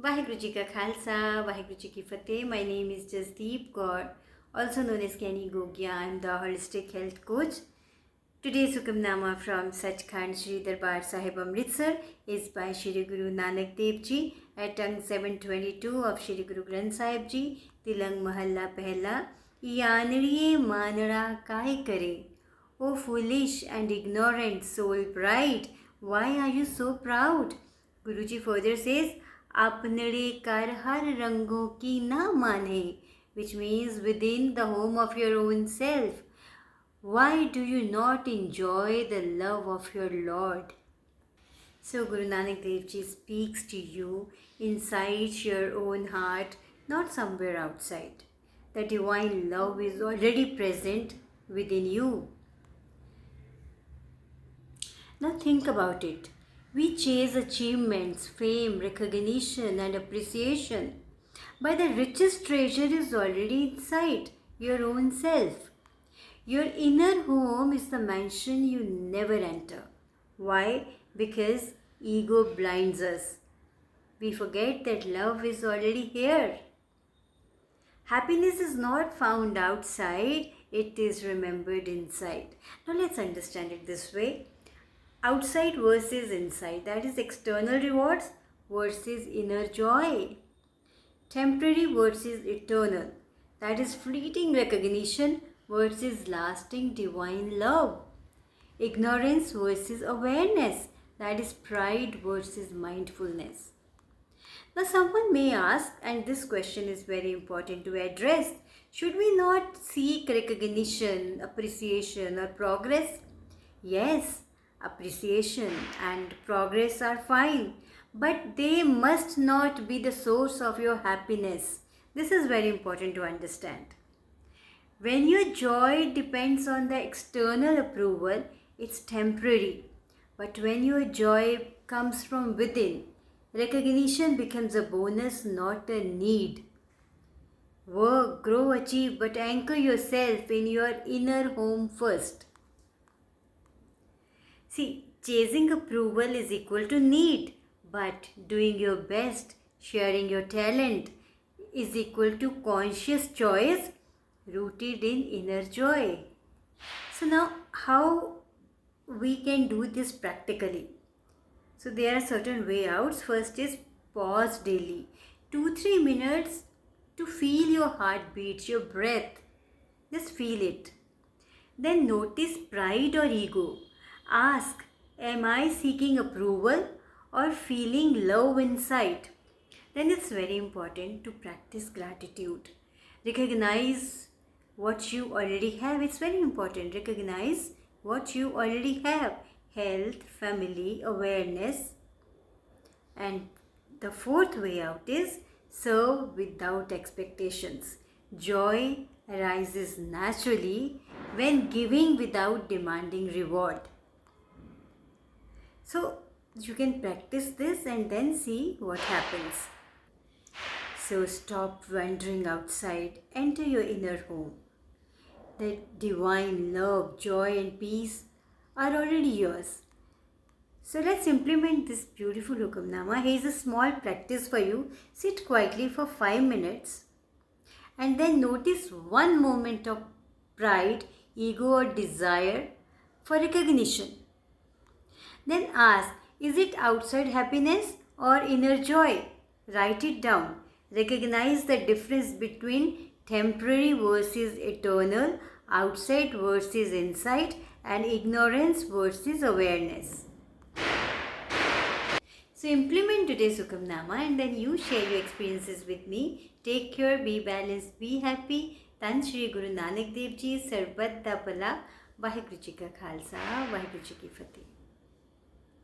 Vaheguru Ji Ka Khalsa, Vaheguru Ji Ki Fateh. My name is Jasdeep Kaur, also known as Kenny Gogia. I am the holistic health coach. Today's Hukamnama from Sachkhand Shri Darbar Sahib Amritsar is by Shri Guru Nanak Dev Ji at tongue 722 of Shri Guru Granth Sahib Ji, Tilang Mahalla Pehla. Yanriye manara kai kare, O foolish and ignorant soul bride, why are you so proud? Guruji further says, अपनड़े कर हर रंगों की ना माने, which means within the home of your own self. Why do you not enjoy the love of your Lord? So Guru Nanak Dev Ji speaks to you inside your own heart, not somewhere outside. The divine love is already present within you. Now think about it. We chase achievements, fame, recognition, and appreciation. But the richest treasure is already inside your own self. Your inner home is the mansion you never enter. Why? Because ego blinds us. We forget that love is already here. Happiness is not found outside, it is remembered inside. Now let's understand it this way. Outside versus inside, that is external rewards versus inner joy. Temporary versus eternal, that is fleeting recognition versus lasting divine love. Ignorance versus awareness, that is pride versus mindfulness. Now someone may ask, and this question is very important to address, should we not seek recognition, appreciation or progress? Yes, appreciation and progress are fine, but they must not be the source of your happiness. This is very important to understand. When your joy depends on the external approval, it's temporary. But when your joy comes from within, recognition becomes a bonus, not a need. Work, grow, achieve, but anchor yourself in your inner home first. See, chasing approval is equal to need, but doing your best, sharing your talent is equal to conscious choice rooted in inner joy. So now how we can do this practically? So there are certain way outs. First is pause daily. 2-3 minutes to feel your heartbeat, your breath. Just feel it. Then notice pride or ego. Ask, am I seeking approval or feeling love inside? Then it's very important to practice gratitude. Recognize what you already have. It's very important. Recognize what you already have. Health, family, awareness. And the fourth way out is serve without expectations. Joy arises naturally when giving without demanding reward. So you can practice this and then see what happens. So stop wandering outside, enter your inner home. The divine love, joy and peace are already yours. So let's implement this beautiful Hukamnama. Here is a small practice for you. Sit quietly for 5 minutes and then notice one moment of pride, ego or desire for recognition. Then ask, is it outside happiness or inner joy? Write it down. Recognize the difference between temporary versus eternal, outside versus inside, and ignorance versus awareness. So implement today's Hukamnama and then you share your experiences with me. Take care, be balanced, be happy. Tan Shri Guru Nanak Dev Ji Sarbat Da Bhala. Vaheguru Ji Ka Khalsa, Vaheguru Ji Ki Fateh.